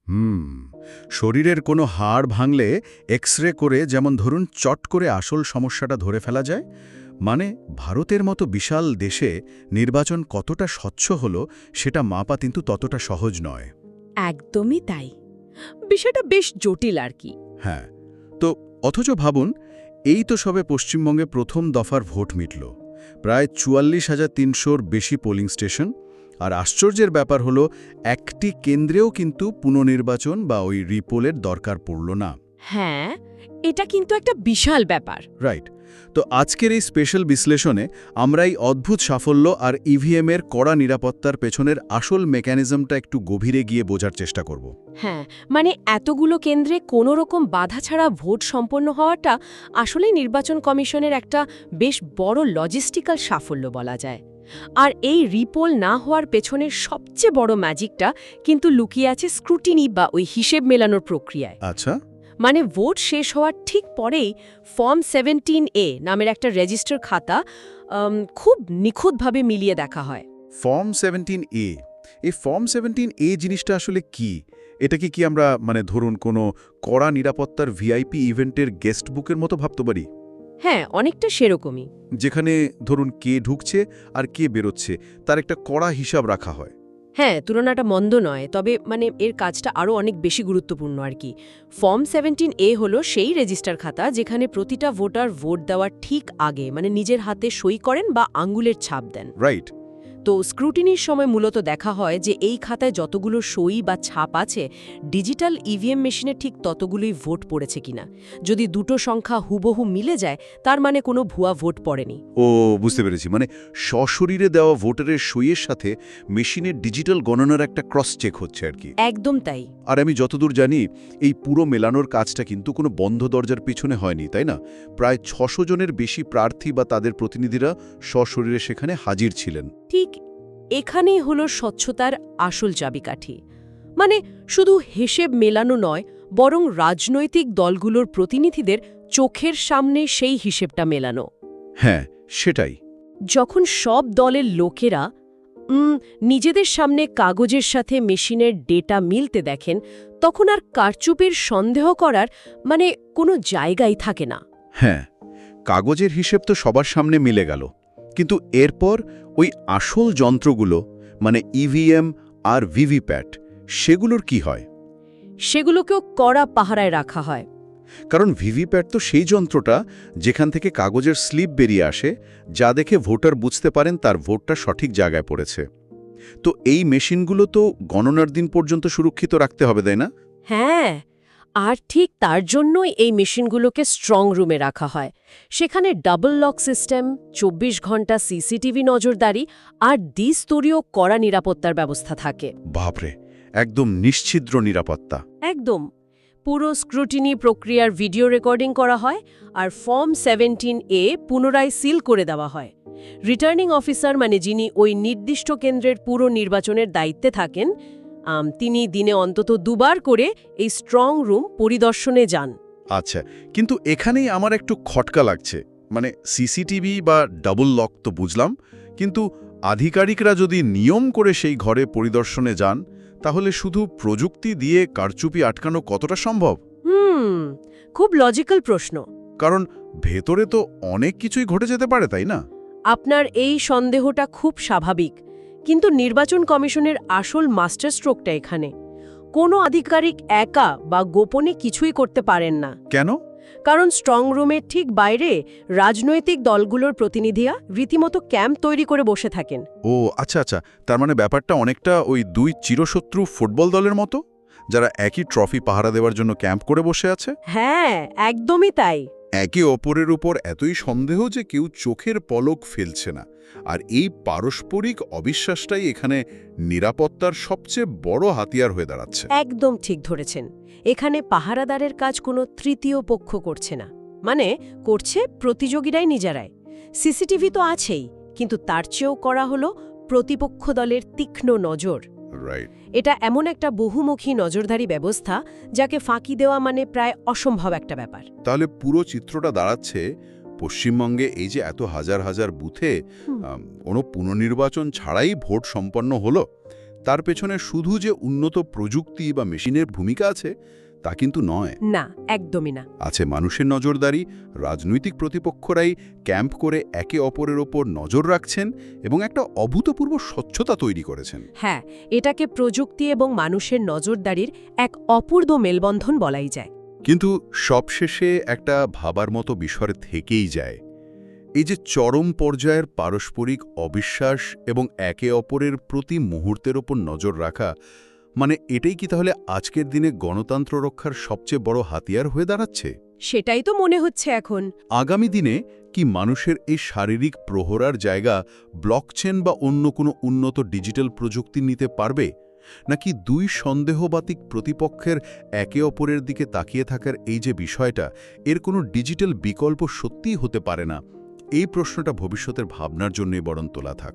হুম শরীরের কোনো হাড় ভাঙলে এক্স-রে করে যেমন ধরুন চট করে আসল সমস্যাটা ধরে ফেলা যায়, মানে ভারতের মতো বিশাল দেশে নির্বাচন কতটা স্বচ্ছ হলো সেটা মাপা কিন্তু ততটা সহজ নয়। একদমই তাই। বিষয়টা বেশ জটিল আর কি। হ্যাঁ, তো অথচ ভাবুন, এই তো সবে পশ্চিমবঙ্গে প্রথম দফার ভোট মিটল, প্রায় ৪৪,৩০০-র বেশি পোলিং স্টেশন। আর আশ্চর্যের ব্যাপার হলো একটি কেন্দ্রেও কিন্তু পুনর্নির্বাচন বা ওই রিপোলের দরকার পড়ল না। হ্যাঁ, এটা কিন্তু একটা বিশাল ব্যাপার। রাইট। তো আজকের এই স্পেশাল বিশ্লেষণে আমরা এই অদ্ভুত সাফল্য আর ইভিএমের কড়া নিরাপত্তার পেছনের আসল মেকানিজমটা একটু গভীরে গিয়ে বোঝার চেষ্টা করব। হ্যাঁ, মানে এতগুলো কেন্দ্রে কোনো রকম বাধা ছাড়া ভোট সম্পন্ন হওয়াটা আসলেই নির্বাচন কমিশনের একটা বেশ বড় লজিস্টিক্যাল সাফল্য বলা যায়। আর এই রিপোল না হওয়ার পেছনের সবচেয়ে বড় ম্যাজিকটা কিন্তু লুকিয়ে আছে স্ক্রুটিনি বা ওই হিসেব মেলানোর প্রক্রিয়ায়। আচ্ছা। মানে ভোট শেষ হওয়ার ঠিক পরেই ফর্ম 17A নামের একটা রেজিস্টার খাতা খুব নিখুঁতভাবে মিলিয়ে দেখা হয়। ফর্ম 17A, এই ফর্ম 17A জিনিসটা আসলে কি? এটা কি আমরা ধরুন কোনো কড়া নিরাপত্তার ভিআইপি ইভেন্টের গেস্ট বুকের মতো ভাবতে পারি? হ্যাঁ, অনেকটা সেরকমই। যেখানে ধরুন কে ঢুকছে আর কে বেরোচ্ছে তার একটা কড়া হিসাব রাখা হয়। হ্যাঁ, তুলনাটা মন্দ নয়, তবে এর কাজটা আরও অনেক বেশি গুরুত্বপূর্ণ আর কি। ফর্ম 17A হলো সেই রেজিস্টার খাতা যেখানে প্রতিটা ভোটার ভোট দেওয়ার ঠিক আগে নিজের হাতে সই করেন বা আঙ্গুলের ছাপ দেন। রাইট। তো স্ক্রুটিনির সময় মূলত দেখা হয় যে এই খাতায় যতগুলো সই বা ছাপ আছে ডিজিটাল ইভিএম মেশিনে ঠিক ততগুলোই ভোট পড়েছে কিনা। যদি দুটো সংখ্যা হুবহু মিলে যায় তার মানে কোনো ভুয়া ভোট পড়েনি। ও, বুঝতে পেরেছি। সশরীরে দেওয়া ভোটারের সইয়ের সাথে মেশিনের ডিজিটাল গণনার একটা ক্রস চেক হচ্ছে আর কি। একদম তাই। আর আমি যতদূর জানি এই পুরো মেলানোর কাজটা কিন্তু কোনো বন্ধ দরজার পিছনে হয়নি, তাই না? প্রায় ৬০০ জনের বেশি প্রার্থী বা তাদের প্রতিনিধিরা সশরীরে সেখানে হাজির ছিলেন। ঠিক এখানেই হলো স্বচ্ছতার আসল চাবিকাঠি। শুধু হিসেব মেলানো নয়, বরং রাজনৈতিক দলগুলোর প্রতিনিধিদের চোখের সামনে সেই হিসেবটা মেলানো। হ্যাঁ, সেটাই। যখন সব দলের লোকেরা নিজেদের সামনে কাগজের সাথে মেশিনের ডেটা মিলতে দেখেন, তখন আর কারচুপির সন্দেহ করার কোনো জায়গাই থাকে না। হ্যাঁ, কাগজের হিসেব তো সবার সামনে মিলে গেল, কিন্তু এরপর ওই আসল যন্ত্রগুলো ইভিএম আর ভিভিপ্যাট, সেগুলোর কি হয়? সেগুলোকেও কড়া পাহারায় রাখা হয়। কারণ ভিভিপ্যাট তো সেই যন্ত্রটা যেখান থেকে কাগজের স্লিপ বেরিয়ে আসে, যা দেখে ভোটার বুঝতে পারেন তার ভোটটা সঠিক জায়গায় পড়েছে। তো এই মেশিনগুলো তো গণনার দিন পর্যন্ত সুরক্ষিত রাখতে হবে, তাই না? হ্যাঁ, আর ঠিক তার জন্যই এই মেশিনগুলোকে স্ট্রং রুমে রাখা হয়। সেখানে ডাবল লক সিস্টেম, ২৪ ঘন্টা সিসিটিভি নজরদারি আর দ্বিস্তরীয় কড়া নিরাপত্তার ব্যবস্থা থাকে। বাপরে, একদম নিশ্ছিদ্র নিরাপত্তা। একদম। পুরো স্ক্রুটিনি প্রক্রিয়ার ভিডিও রেকর্ডিং করা হয় আর ফর্ম 17A পুনরায় সিল করে দেওয়া হয়। রিটার্নিং অফিসার যিনি ওই নির্দিষ্ট কেন্দ্রের পুরো নির্বাচনের দায়িত্বে থাকেন, তিনি দিনে অন্তত ২ বার করে এই স্ট্রং রুম পরিদর্শনে যান। আচ্ছা, কিন্তু এখানেই আমার একটু খটকা লাগছে। সিসিটিভি বা ডাবল লক তো বুঝলাম, কিন্তু আধিকারিকরা যদি নিয়ম করে সেই ঘরে পরিদর্শনে যান, তাহলে শুধু প্রযুক্তি দিয়ে কারচুপি আটকানো কতটা সম্ভব? খুব লজিক্যাল প্রশ্ন। কারণ ভেতরে তো অনেক কিছুই ঘটে যেতে পারে, তাই না? আপনার এই সন্দেহটা খুব স্বাভাবিক, কিন্তু নির্বাচন কমিশনের আসল মাস্টার স্ট্রোকটা এখানে। কোনো আধিকারিক একা বা গোপনে কিছুই করতে পারেন না। কেন? কারণ স্ট্রং রুমের ঠিক বাইরে রাজনৈতিক দলগুলোর প্রতিনিধিরা রীতিমতো ক্যাম্প তৈরি করে বসে থাকেন। ও আচ্ছা আচ্ছা, তার ব্যাপারটা অনেকটা ওই দুই চিরশত্রু ফুটবল দলের মতো, যারা একই ট্রফি পাহারা দেওয়ার জন্য ক্যাম্প করে বসে আছে। হ্যাঁ, একদমই তাই। একে অপরের উপর এতই সন্দেহ যে কেউ চোখের পলক ফেলছে না। আর এই পারস্পরিক অবিশ্বাসটাই এখানে নিরাপত্তার সবচেয়ে বড় হাতিয়ার হয়ে দাঁড়াচ্ছে। একদম ঠিক ধরেছেন। এখানে পাহারাদারের কাজ কোনো তৃতীয় পক্ষ করছে না, করছে প্রতিযোগীরাই নিজেরাই। সিসিটিভি তো আছেই, কিন্তু তার চেয়েও করা হলো প্রতিপক্ষ দলের তীক্ষ্ণ নজর। রাইট। এটা এমন একটা বহুমুখী নজরদারি ব্যবস্থা যাকে ফাঁকি দেওয়া প্রায় অসম্ভব একটা ব্যাপার। তাহলে পুরো চিত্রটা দাঁড়াচ্ছে, পশ্চিমবঙ্গে এই যে এত হাজার হাজার বুথে কোনো পুনর্নির্বাচন ছাড়াই ভোট সম্পন্ন হলো, তার পেছনে শুধু যে উন্নত প্রযুক্তি বা মেশিনের ভূমিকা আছে তা কিন্তু নয়। না, একদমই না। আছে মানুষের নজরদারি। রাজনৈতিক প্রতিপক্ষরাই ক্যাম্প করে একে অপরের ওপর নজর রাখছেন এবং একটা অভূতপূর্ব স্বচ্ছতা তৈরি করেছেন। হ্যাঁ, এটাকে প্রযুক্তি এবং মানুষের নজরদারির এক অপূর্ব মেলবন্ধন বলাই যায়। কিন্তু সবশেষে একটা ভাবার মতো বিষয় থেকেই যায়। এই যে চরম পর্যায়ের পারস্পরিক অবিশ্বাস এবং একে অপরের প্রতি মুহূর্তের ওপর নজর রাখা, মানে এটাই কি তাহলে আজকের দিনে গণতন্ত্র রক্ষার সবচেয়ে বড় হাতিয়ার হয়ে দাঁড়াচ্ছে? সেটাই তো মনে হচ্ছে এখন। আগামী দিনে কি মানুষের এই শারীরিক প্রহরার জায়গা ব্লকচেন বা অন্য কোনো উন্নত ডিজিটাল প্রযুক্তি নিতে পারবে, নাকি দুই সন্দেহবাতিক প্রতিপক্ষের একে অপরের দিকে তাকিয়ে থাকার এই যে বিষয়টা, এর কোনো ডিজিটাল বিকল্প সত্যিই হতে পারে না? এই প্রশ্নটা ভবিষ্যতের ভাবনার জন্যই বরং তোলা থাক।